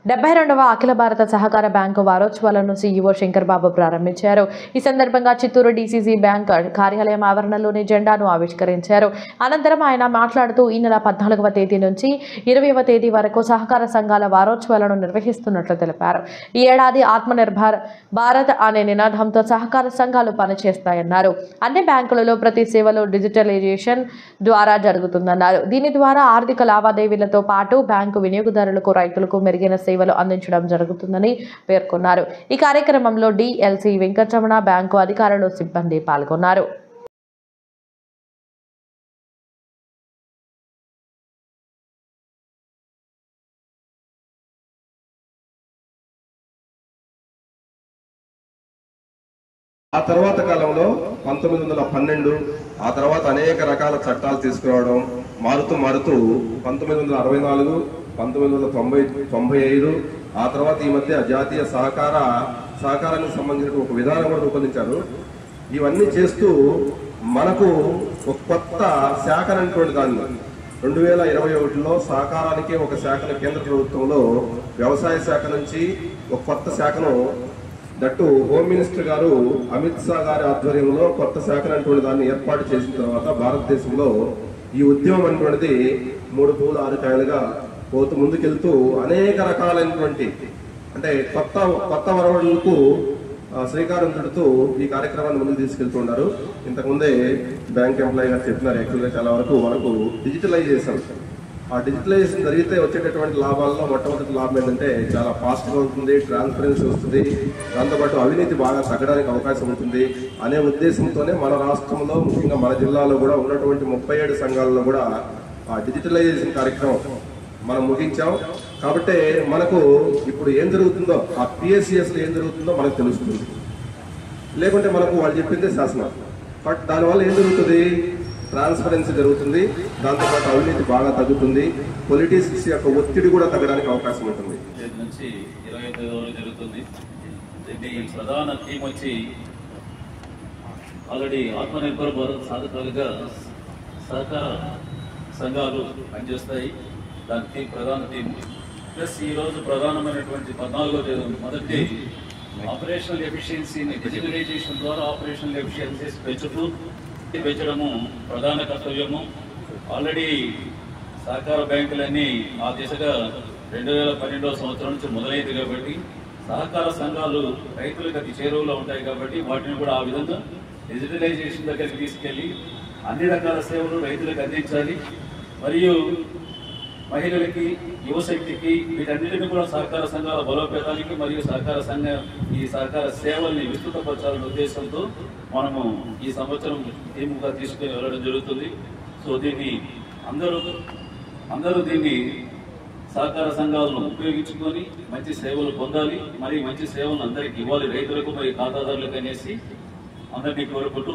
72వ అఖిల భారత సహకార bank వారోత్సవాలను CEO Shankar బాబు ప్రారంభించారు. ఈ సందర్భంగా చిత్తూరు డీసీసీ బ్యాంక్ కార్యాలయం ఆవరణలోని జెండాను ఆవిష్కరించారు. అనంతరం ఆయన మాట్లాడుతూ ఈ నెల 14వ తేదీ నుంచి 20వ తేదీ వరకు సహకార సంఘాల వారోత్సవాలను నిర్వహిస్తున్నట్లు తెలిపారు. ఈ ఏడాది ఆత్మనిర్భర్ భారత్ అనే నినాదంతో సహకార సంఘాలు పనిచేస్తాయన్నారు. అన్ని బ్యాంకులలో ప్రతి సేవలు డిజిటలైజేషన్ ద్వారా జరుగుతుందన్నారు. దీని ద్వారా ఆర్థిక లావాదేవీలతో పాటు బ్యాంకు వినియోగదారులకు, రైతులకు మెరుగైన సేవలు అందించడం జరుగుతుందని పేర్కొన్నారు. ఈ కార్యక్రమంలో డిఎల్సి వెంకటరమణ, బ్యాంకు అధికారులు, సిబ్బంది పాల్గొన్నారు. ఆ తర్వాత కాలంలో 1912 ఆ తర్వాత అనేక రకాల చట్టాలు తీసుకురావడం మారుతూ 1964, 1995 ఆ తర్వాత ఈ మధ్య జాతీయ సహకారానికి సంబంధించిన ఒక విధానం కూడా రూపొందించారు. ఇవన్నీ చేస్తూ మనకు ఒక కొత్త శాఖ అనేటువంటి దాన్ని 2021లో సహకారానికి ఒక శాఖను కేంద్ర ప్రభుత్వంలో వ్యవసాయ శాఖ నుంచి ఒక కొత్త శాఖను దట్టు హోమ్ మినిస్టర్ గారు అమిత్ షా గారి ఆధ్వర్యంలో కొత్త శాఖ అనేటువంటి దాన్ని ఏర్పాటు చేసిన తర్వాత భారతదేశంలో ఈ ఉద్యమం అనేటువంటిది 3 పూలు 6 కాయలుగా పోతూ ముందుకెళ్తూ అనేక రకాలైనటువంటి అంటే కొత్త వరవడులకు శ్రీకారం చుడుతూ ఈ కార్యక్రమాన్ని ముందుకు తీసుకెళ్తున్నారు. ఇంతకుముందే బ్యాంక్ ఎంప్లాయీ గారు చెప్పినారు, యాక్చువల్గా చాలా వరకు మనకు డిజిటలైజేషన్, ఆ డిజిటలైజేషన్ జరిగితే వచ్చేటటువంటి లాభాల్లో మొట్టమొదటి లాభం ఏంటంటే చాలా ఫాస్ట్గా ఉంటుంది, ట్రాన్స్పరెన్సీ వస్తుంది, దాంతోపాటు అవినీతి బాగా తగ్గడానికి అవకాశం ఉంటుంది అనే ఉద్దేశంతోనే మన రాష్ట్రంలో ముఖ్యంగా మన జిల్లాలో కూడా ఉన్నటువంటి 37 సంఘాలలో కూడా ఆ డిజిటలైజేషన్ కార్యక్రమం మనం ముగించాం. కాబట్టి మనకు ఇప్పుడు ఏం జరుగుతుందో ఆ పిఎస్సిఎస్లో ఏం జరుగుతుందో మనకు తెలుస్తుంది. లేకుంటే మనకు వాళ్ళు చెప్పిందే శాసనం. బట్ దానివల్ల ఏం జరుగుతుంది, ట్రాన్స్పరెన్సీ జరుగుతుంది, దాంతోపాటు అవినీతి బాగా తగ్గుతుంది, పొలిటీషియన్స్ యొక్క ఒత్తిడి కూడా తగ్గడానికి అవకాశం ఉంటుంది. నుంచి 25 రోజులు జరుగుతుంది. దీని ప్రధాన థీమ్ వచ్చి ఆల్రెడీ ఆత్మనిర్భర్ భారత్ సాధకాలుగా సహకార సంఘాలు పనిచేస్తాయి. దాని థీమ్ ప్రధాన థీమ్ ప్లస్ ఈరోజు ప్రధానమైనటువంటి 14వ తేదీ మొదటి ఆపరేషనల్ ఎఫిషియన్సీని డిజిటలైజేషన్ ద్వారా ఆపరేషనల్ ఎఫిషియన్సీస్ పెంచడము ప్రధాన కర్తవ్యము. ఆల్రెడీ సహకార బ్యాంకులన్నీ ఆ దిశగా 2012వ సంవత్సరం నుంచి మొదలైంది కాబట్టి సహకార సంఘాలు రైతులకు అతి చేరువలో ఉంటాయి కాబట్టి వాటిని కూడా ఆ విధంగా డిజిటలైజేషన్ దగ్గరికి తీసుకెళ్లి అన్ని రకాల సేవలు రైతులకు అందించాలి. మరియు మహిళలకి, యువశక్తికి వీటన్నిటిని కూడా సహకార సంఘాల బలోపేతానికి మరియు ఈ సహకార సేవల్ని విస్తృతపరచాలనే ఉద్దేశంతో మనము ఈ సంవత్సరం థీమ్గా తీసుకుని వెళ్ళడం జరుగుతుంది. సో దీన్ని అందరూ దీన్ని సహకార సంఘాలను ఉపయోగించుకొని మంచి సేవలు పొందాలి, మరియు మంచి సేవలను అందరికి ఇవ్వాలి, రైతులకు మరియు ఖాతాదారులకు అనేసి అందరినీ కోరుకుంటూ